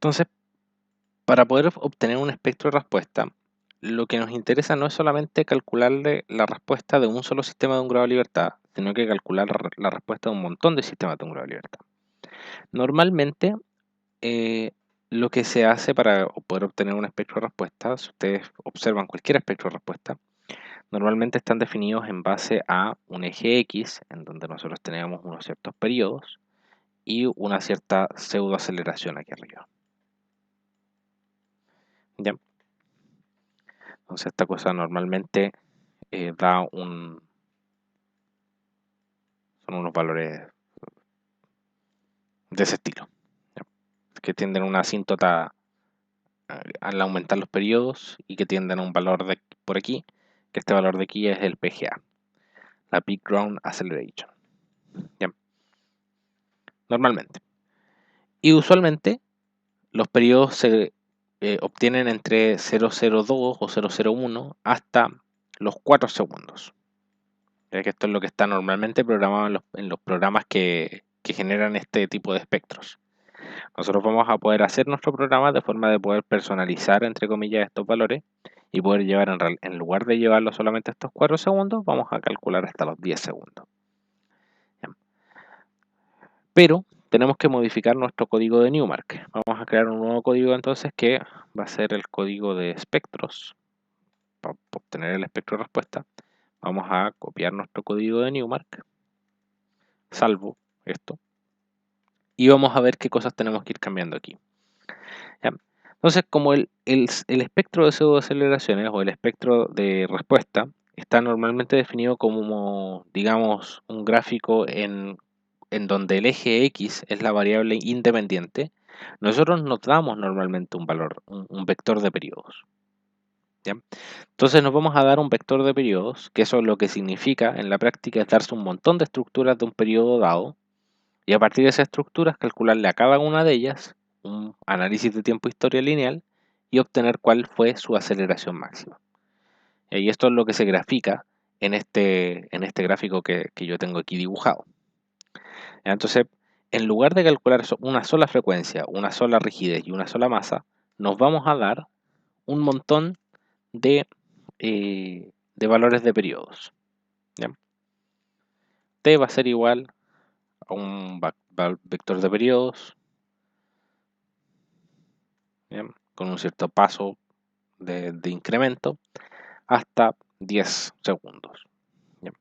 Entonces, para poder obtener un espectro de respuesta, lo que nos interesa no es solamente calcularle la respuesta de un solo sistema de un grado de libertad, sino que calcular la respuesta de un montón de sistemas de un grado de libertad. Normalmente, lo que se hace para poder obtener un espectro de respuesta, si ustedes observan cualquier espectro de respuesta, normalmente están definidos en base a un eje X, en donde nosotros tenemos unos ciertos periodos y una cierta pseudoaceleración aquí arriba. ¿Ya? Entonces esta cosa normalmente son unos valores de ese estilo, ¿ya? Que tienden a una asíntota al aumentar los periodos y que tienden a un valor de por aquí, que este valor de aquí es el PGA, la Peak Ground Acceleration, ¿ya? Normalmente. Y usualmente los periodos se obtienen entre 0,02 o 0,01 hasta los 4 segundos. Ya que esto es lo que está normalmente programado en los programas que generan este tipo de espectros. Nosotros vamos a poder hacer nuestro programa de forma de poder personalizar, entre comillas, estos valores y poder llevar, en lugar de llevarlo solamente a estos 4 segundos, vamos a calcular hasta los 10 segundos. ¿Ya? Pero tenemos que modificar nuestro código de Newmark. Vamos a crear un nuevo código entonces que va a ser el código de espectros. Para obtener el espectro de respuesta, vamos a copiar nuestro código de Newmark, salvo esto, y vamos a ver qué cosas tenemos que ir cambiando aquí. ¿Ya? Entonces, como el espectro de pseudoaceleraciones o el espectro de respuesta está normalmente definido como, digamos, un gráfico en donde el eje X es la variable independiente, nosotros nos damos normalmente un valor, un vector de periodos. ¿Ya? Entonces nos vamos a dar un vector de periodos, que eso lo que significa en la práctica es darse un montón de estructuras de un periodo dado, y a partir de esas estructuras calcularle a cada una de ellas un análisis de tiempo historia lineal y obtener cuál fue su aceleración máxima. Y esto es lo que se grafica en este gráfico que yo tengo aquí dibujado. Entonces, en lugar de calcular una sola frecuencia, una sola rigidez y una sola masa, nos vamos a dar un montón de valores de periodos. ¿Ya? T va a ser igual a un vector de periodos, ¿ya? Con un cierto paso de incremento hasta 10 segundos. ¿Ya?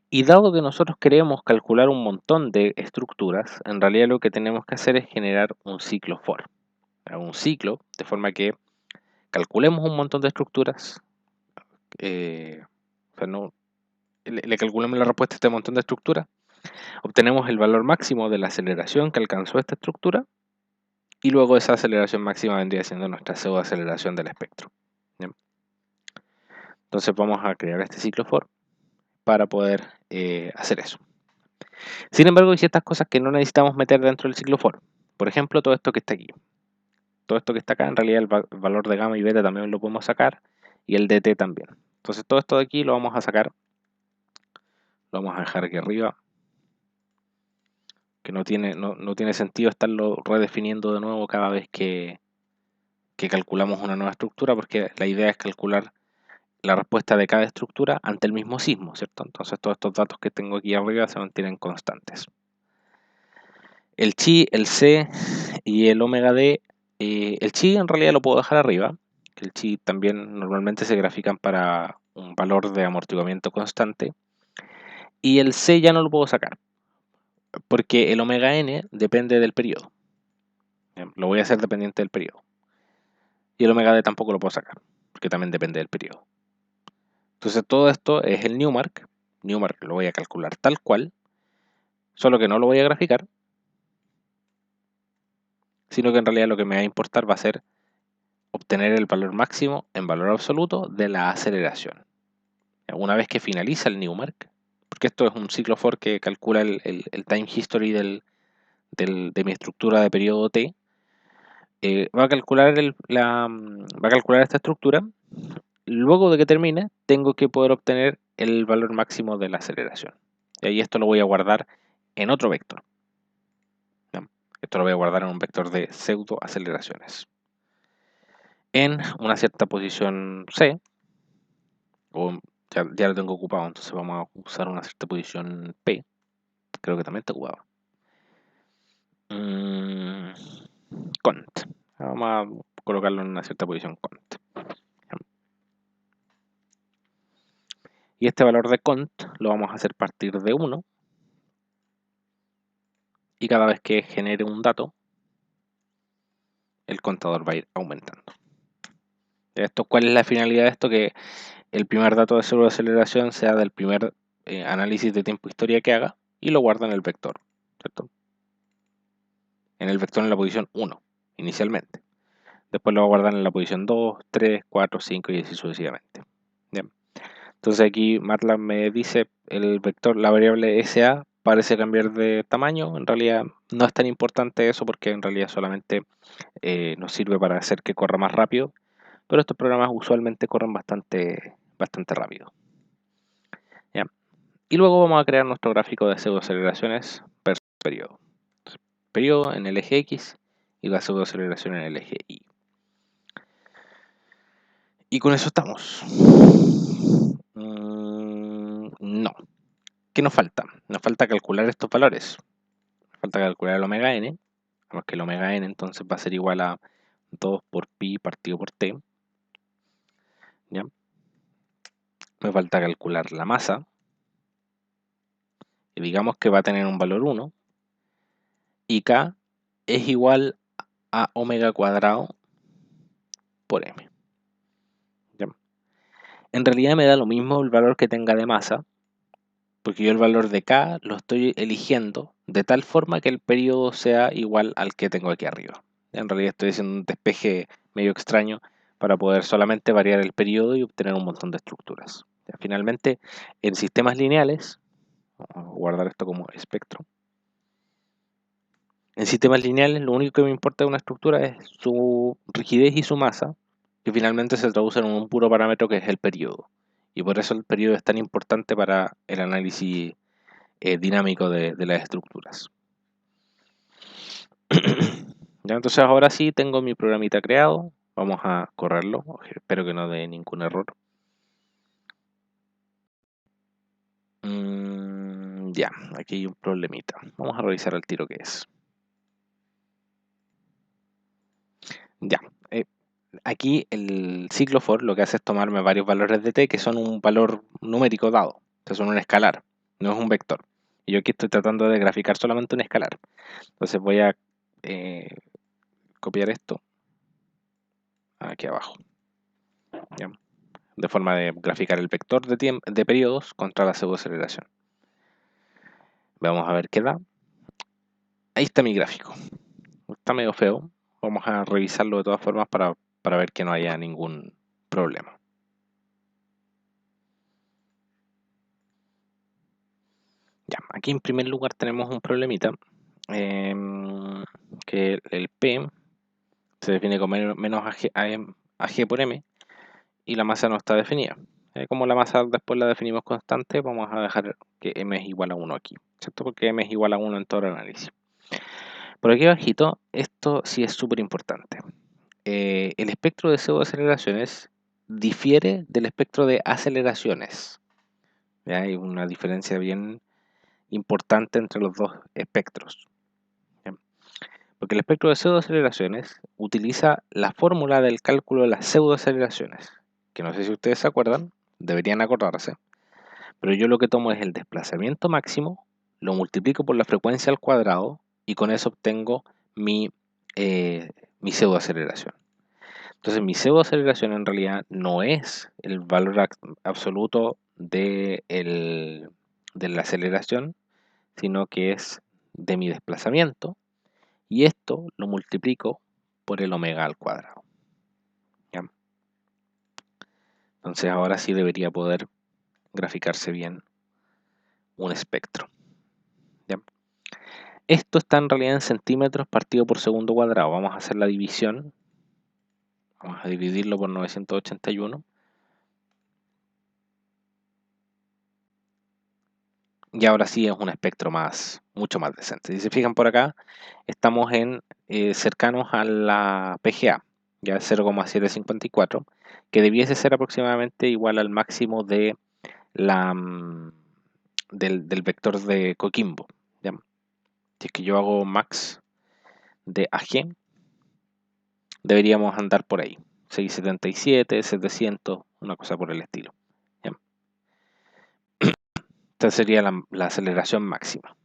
Y dado que nosotros queremos calcular un montón de estructuras, en realidad lo que tenemos que hacer es generar un ciclo for. Un ciclo, de forma que calculemos un montón de estructuras, o sea, le calculamos la respuesta a este montón de estructuras, obtenemos el valor máximo de la aceleración que alcanzó esta estructura y luego esa aceleración máxima vendría siendo nuestra pseudoaceleración del espectro. ¿Ya? Entonces vamos a crear este ciclo for para poder hacer eso. Sin embargo, hay ciertas cosas que no necesitamos meter dentro del ciclo for. Por ejemplo, todo esto que está aquí. Todo esto que está acá, en realidad el valor de gamma y beta también lo podemos sacar y el dt también. Entonces todo esto de aquí lo vamos a sacar, lo vamos a dejar aquí arriba, que no tiene sentido estarlo redefiniendo de nuevo cada vez que calculamos una nueva estructura, porque la idea es calcular la respuesta de cada estructura ante el mismo sismo, ¿cierto? Entonces todos estos datos que tengo aquí arriba se mantienen constantes. El chi, el c y el omega d, el chi en realidad lo puedo dejar arriba, que el chi también normalmente se grafican para un valor de amortiguamiento constante, y el c ya no lo puedo sacar, porque el omega n depende del periodo. Lo voy a hacer dependiente del periodo. Y el omega d tampoco lo puedo sacar, porque también depende del periodo. Entonces todo esto es el Newmark. Newmark lo voy a calcular tal cual, solo que no lo voy a graficar, sino que en realidad lo que me va a importar va a ser obtener el valor máximo en valor absoluto de la aceleración. Una vez que finaliza el Newmark, porque esto es un ciclo for que calcula el time history de mi estructura de periodo t, va a calcular esta estructura. Luego de que termine, tengo que poder obtener el valor máximo de la aceleración. Y esto lo voy a guardar en otro vector. ¿Ya? Esto lo voy a guardar en un vector de pseudo aceleraciones. En una cierta posición C, o ya lo tengo ocupado, entonces vamos a usar una cierta posición P. Creo que también está ocupado. Cont. Vamos a colocarlo en una cierta posición cont. Y este valor de cont lo vamos a hacer partir de 1. Y cada vez que genere un dato, el contador va a ir aumentando. ¿Cuál es la finalidad de esto? Que el primer dato de pseudoaceleración sea del primer análisis de tiempo historia que haga y lo guarda en el vector, ¿cierto? En el vector en la posición 1, inicialmente. Después lo va a guardar en la posición 2, 3, 4, 5 y así sucesivamente. Bien. Entonces aquí MATLAB me dice el vector, la variable SA parece cambiar de tamaño. En realidad no es tan importante eso porque en realidad solamente nos sirve para hacer que corra más rápido. Pero estos programas usualmente corren bastante rápido. ¿Ya? Y luego vamos a crear nuestro gráfico de pseudoaceleraciones versus periodo. Entonces, periodo en el eje X y la pseudoaceleración en el eje Y. Y con eso estamos. No. ¿Qué nos falta? Nos falta calcular estos valores. Nos falta calcular el omega n. Vemos que el omega n entonces va a ser igual a 2 por pi partido por t. ¿Ya? Me falta calcular la masa. Y digamos que va a tener un valor 1. Y K es igual a omega cuadrado por m. ¿Ya? En realidad me da lo mismo el valor que tenga de masa, porque yo el valor de K lo estoy eligiendo de tal forma que el periodo sea igual al que tengo aquí arriba. En realidad estoy haciendo un despeje medio extraño para poder solamente variar el periodo y obtener un montón de estructuras. Finalmente, en sistemas lineales, vamos a guardar esto como espectro. En sistemas lineales lo único que me importa de una estructura es su rigidez y su masa, que finalmente se traducen en un puro parámetro que es el periodo. Y por eso el periodo es tan importante para el análisis dinámico de las estructuras. Ya, entonces ahora sí tengo mi programita creado. Vamos a correrlo. Espero que no dé ningún error. Ya, aquí hay un problemita. Vamos a revisar el tiro que es. Ya, aquí el ciclo for lo que hace es tomarme varios valores de t que son un valor numérico dado. O sea, son un escalar, no es un vector. Y yo aquí estoy tratando de graficar solamente un escalar. Entonces voy a copiar esto aquí abajo. ¿Ya? De forma de graficar el vector de periodos contra la pseudoaceleración. Vamos a ver qué da. Ahí está mi gráfico. Está medio feo. Vamos a revisarlo de todas formas para ver que no haya ningún problema. Ya, aquí en primer lugar tenemos un problemita. Que el P se define como menos AG por M y la masa no está definida. Como la masa después la definimos constante, vamos a dejar que M es igual a 1 aquí, ¿cierto? Porque M es igual a 1 en todo el análisis. Por aquí abajito, esto sí es súper importante. El espectro de pseudoaceleraciones difiere del espectro de aceleraciones. ¿Ya? Hay una diferencia bien importante entre los dos espectros. ¿Ya? Porque el espectro de pseudoaceleraciones utiliza la fórmula del cálculo de las pseudoaceleraciones, que no sé si ustedes se acuerdan, deberían acordarse, pero yo lo que tomo es el desplazamiento máximo, lo multiplico por la frecuencia al cuadrado y con eso obtengo mi pseudoaceleración. Entonces mi pseudoaceleración en realidad no es el valor absoluto de la aceleración, sino que es de mi desplazamiento, y esto lo multiplico por el omega al cuadrado. ¿Ya? Entonces ahora sí debería poder graficarse bien un espectro. ¿Ya? Esto está en realidad en centímetros partido por segundo cuadrado. Vamos a hacer la división. Vamos a dividirlo por 981. Y ahora sí es un espectro mucho más decente. Si se fijan por acá, estamos cercanos a la PGA, ya 0,754, que debiese ser aproximadamente igual al máximo de del vector de Coquimbo. ¿Ya? Si es que yo hago max de AG, deberíamos andar por ahí. 677, 700, una cosa por el estilo. ¿Ya? Esta sería la aceleración máxima.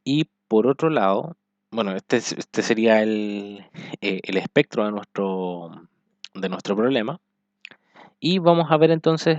Y por otro lado, bueno, este sería el espectro de nuestro problema. Y vamos a ver entonces,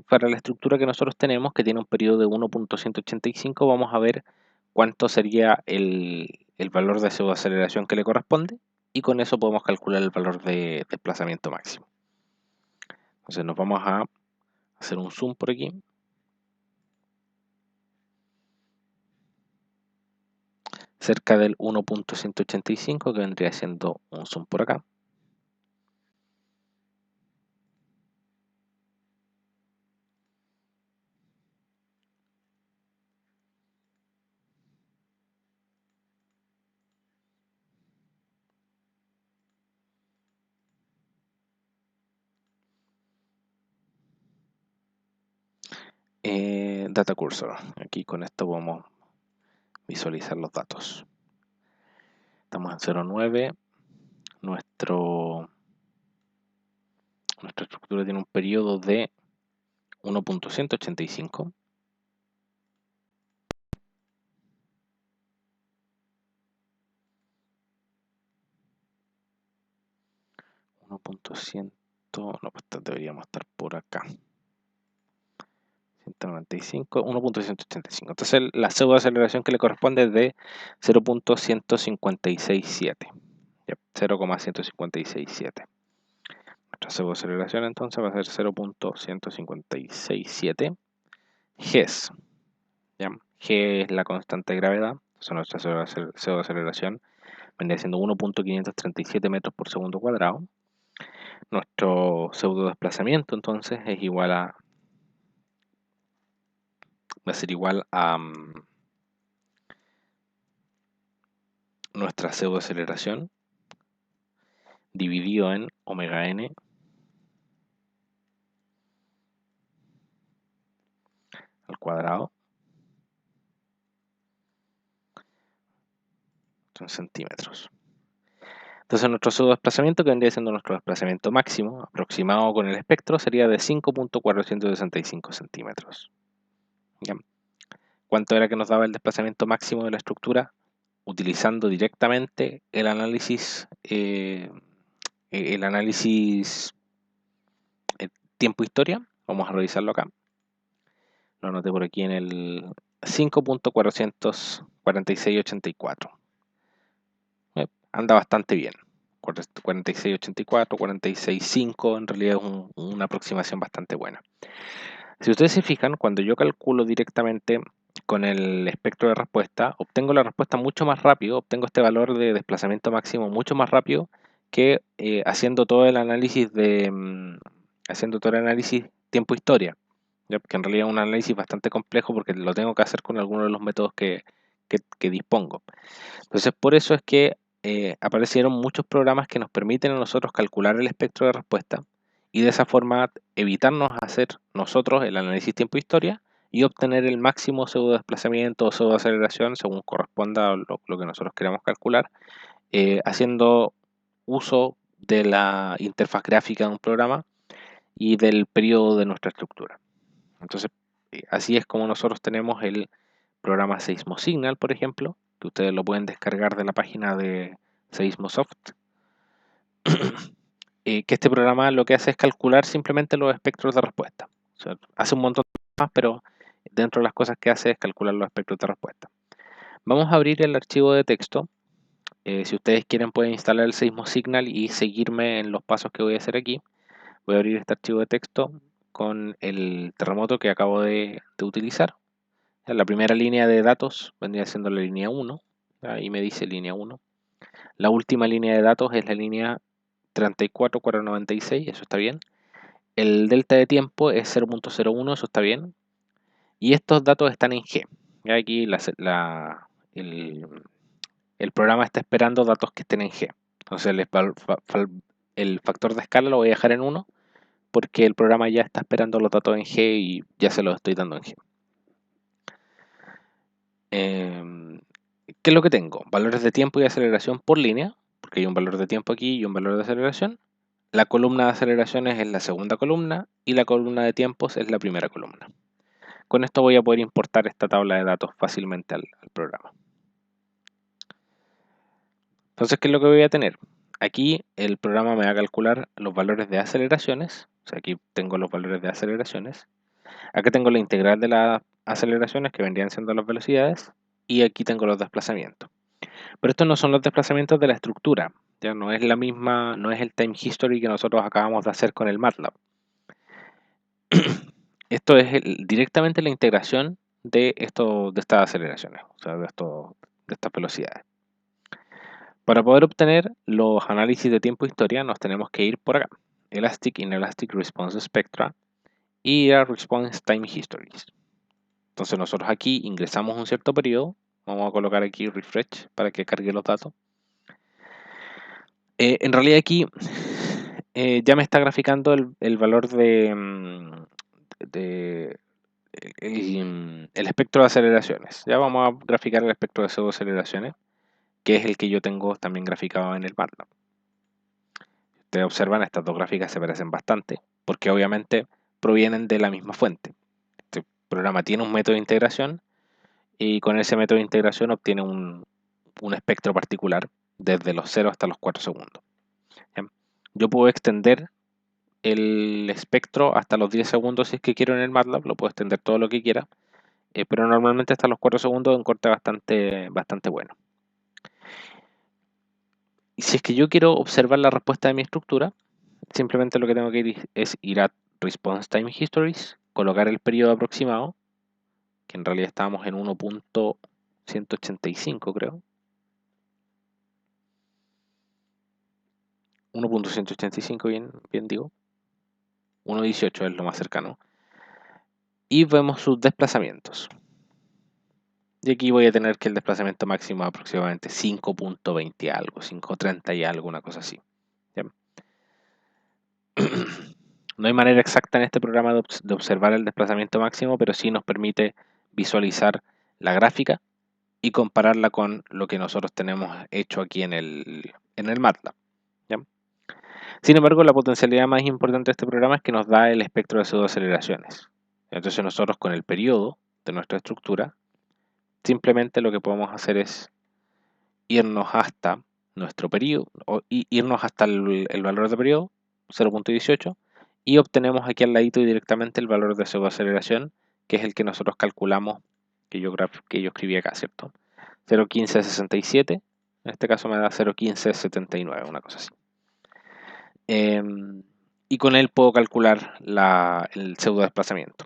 para la estructura que nosotros tenemos, que tiene un periodo de 1.185, vamos a ver cuánto sería el valor de pseudoaceleración que le corresponde, y con eso podemos calcular el valor de desplazamiento máximo. Entonces nos vamos a hacer un zoom por aquí. Cerca del 1.185, que vendría siendo un zoom por acá. Data cursor. Aquí con esto podemos visualizar los datos. Estamos en 0,9. Nuestra estructura tiene un periodo de 1.185. No, pues deberíamos estar por acá. 195, 1.185. Entonces la pseudoaceleración que le corresponde es de 0.1567. 0,1567. Nuestra pseudoaceleración entonces va a ser 0.1567 Gs. ¿Ya? G es la constante de gravedad. Entonces nuestra pseudoaceleración vendría siendo 1.537 metros por segundo cuadrado. Nuestro pseudo desplazamiento entonces es igual a va a ser igual a nuestra pseudoaceleración dividido en omega n al cuadrado en centímetros. Entonces nuestro pseudo-desplazamiento, que vendría siendo nuestro desplazamiento máximo, aproximado con el espectro, sería de 5.465 centímetros. ¿Ya? ¿Cuánto era que nos daba el desplazamiento máximo de la estructura? Utilizando directamente el análisis tiempo-historia. Vamos a revisarlo acá. Lo anoté por aquí en el 5.44684. Anda bastante bien. 4684, 465, en realidad es una aproximación bastante buena. Si ustedes se fijan, cuando yo calculo directamente con el espectro de respuesta, obtengo la respuesta mucho más rápido, obtengo este valor de desplazamiento máximo mucho más rápido que haciendo todo el análisis tiempo-historia, que en realidad es un análisis bastante complejo porque lo tengo que hacer con algunos de los métodos que dispongo. Entonces, por eso es que aparecieron muchos programas que nos permiten a nosotros calcular el espectro de respuesta y de esa forma evitarnos hacer nosotros el análisis tiempo-historia y obtener el máximo pseudo desplazamiento o pseudo aceleración según corresponda a lo que nosotros queramos calcular, haciendo uso de la interfaz gráfica de un programa y del periodo de nuestra estructura. Entonces, así es como nosotros tenemos el programa Seismosignal, por ejemplo, que ustedes lo pueden descargar de la página de Seismosoft. Que este programa lo que hace es calcular simplemente los espectros de respuesta. O sea, hace un montón más, pero dentro de las cosas que hace es calcular los espectros de respuesta. Vamos a abrir el archivo de texto. Si ustedes quieren pueden instalar el Seismosignal y seguirme en los pasos que voy a hacer aquí. Voy a abrir este archivo de texto con el terremoto que acabo de utilizar. La primera línea de datos vendría siendo la línea 1. Ahí me dice línea 1. La última línea de datos es la línea 34,496, eso está bien. El delta de tiempo es 0.01, eso está bien. Y estos datos están en G. Ya aquí el programa está esperando datos que estén en G. Entonces el factor de escala lo voy a dejar en 1 porque el programa ya está esperando los datos en G y ya se los estoy dando en G. ¿Qué es lo que tengo? Valores de tiempo y aceleración por línea, porque hay un valor de tiempo aquí y un valor de aceleración. La columna de aceleraciones es la segunda columna y la columna de tiempos es la primera columna. Con esto voy a poder importar esta tabla de datos fácilmente al programa. Entonces, ¿qué es lo que voy a tener? Aquí el programa me va a calcular los valores de aceleraciones. O sea, aquí tengo los valores de aceleraciones. Acá tengo la integral de las aceleraciones que vendrían siendo las velocidades. Y aquí tengo los desplazamientos. Pero estos no son los desplazamientos de la estructura. Ya no es la misma, no es el time history que nosotros acabamos de hacer con el MATLAB. Esto es directamente la integración de estas aceleraciones, o sea, de estas velocidades. Para poder obtener los análisis de tiempo e historia nos tenemos que ir por acá. Elastic Inelastic Response Spectra y a Response Time Histories. Entonces nosotros aquí ingresamos un cierto periodo. Vamos a colocar aquí refresh para que cargue los datos. En realidad aquí ya me está graficando el valor el espectro de aceleraciones. Ya vamos a graficar el espectro de pseudoaceleraciones, que es el que yo tengo también graficado en el MATLAB. Ustedes observan, estas dos gráficas se parecen bastante, porque obviamente provienen de la misma fuente. Este programa tiene un método de integración y con ese método de integración obtiene un espectro particular desde los 0 hasta los 4 segundos. ¿Ya? Yo puedo extender el espectro hasta los 10 segundos si es que quiero en el MATLAB, lo puedo extender todo lo que quiera, pero normalmente hasta los 4 segundos es un corte bastante bueno. Y si es que yo quiero observar la respuesta de mi estructura, simplemente lo que tengo que ir es ir a Response Time Histories, colocar el periodo aproximado, que en realidad estábamos en 1.185 creo. 1.185 bien digo. 1.18 es lo más cercano. Y vemos sus desplazamientos. Y aquí voy a tener que el desplazamiento máximo es aproximadamente 5.20 algo, 5.30 y algo, una cosa así. ¿Ya? No hay manera exacta en este programa de observar el desplazamiento máximo, pero sí nos permite visualizar la gráfica y compararla con lo que nosotros tenemos hecho aquí en el MATLAB. ¿Ya? Sin embargo, la potencialidad más importante de este programa es que nos da el espectro de pseudoaceleraciones. Entonces nosotros con el periodo de nuestra estructura, simplemente lo que podemos hacer es irnos hasta nuestro periodo, o irnos hasta el valor de periodo, 0.18, y obtenemos aquí al ladito directamente el valor de pseudoaceleración, que es el que nosotros calculamos, que yo escribí acá, ¿cierto? 0.1567, en este caso me da 0.1579, una cosa así. Y con él puedo calcular el pseudo desplazamiento.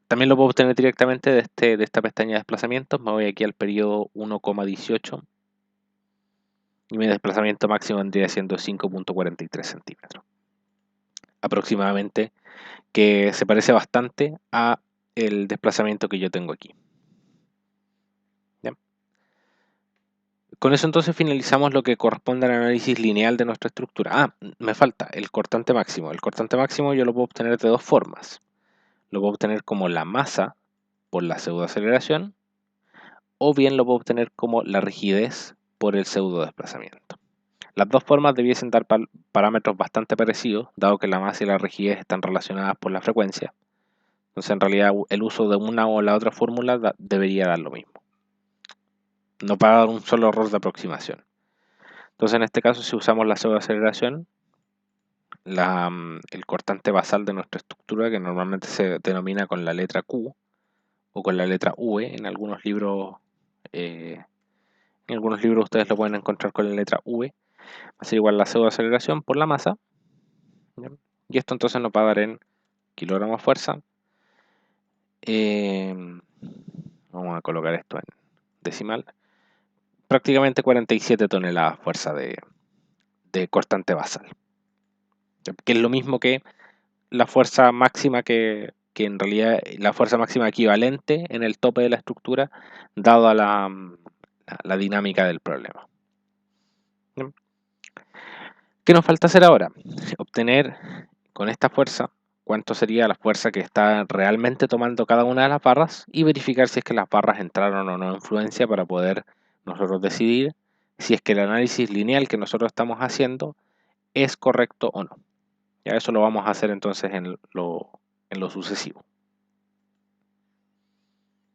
También lo puedo obtener directamente de esta pestaña de desplazamientos. Me voy aquí al periodo 1,18 y mi desplazamiento máximo vendría siendo 5.43 centímetros aproximadamente, que se parece bastante a el desplazamiento que yo tengo aquí. ¿Ya? Con eso entonces finalizamos lo que corresponde al análisis lineal de nuestra estructura. Me falta el cortante máximo. El cortante máximo yo lo puedo obtener de dos formas. Lo puedo obtener como la masa por la pseudoaceleración, o bien lo puedo obtener como la rigidez por el pseudo desplazamiento. Las dos formas debiesen dar parámetros bastante parecidos, dado que la masa y la rigidez están relacionadas por la frecuencia. Entonces, en realidad, el uso de una o la otra fórmula debería dar lo mismo. No para dar un solo error de aproximación. Entonces, en este caso, si usamos la pseudoaceleración, el cortante basal de nuestra estructura, que normalmente se denomina con la letra Q o con la letra V, en algunos libros ustedes lo pueden encontrar con la letra V, va a ser igual la pseudoaceleración por la masa. ¿Ya? Y esto entonces nos va a dar en kilogramos fuerza. Vamos a colocar esto en decimal. Prácticamente 47 toneladas fuerza de cortante basal. que es lo mismo que la fuerza máxima que en realidad la fuerza máxima equivalente en el tope de la estructura, dado a la dinámica del problema. ¿Qué nos falta hacer ahora? Obtener con esta fuerza cuánto sería la fuerza que está realmente tomando cada una de las barras y verificar si es que las barras entraron o no en fluencia para poder nosotros decidir si es que el análisis lineal que nosotros estamos haciendo es correcto o no. Ya eso lo vamos a hacer entonces en lo sucesivo.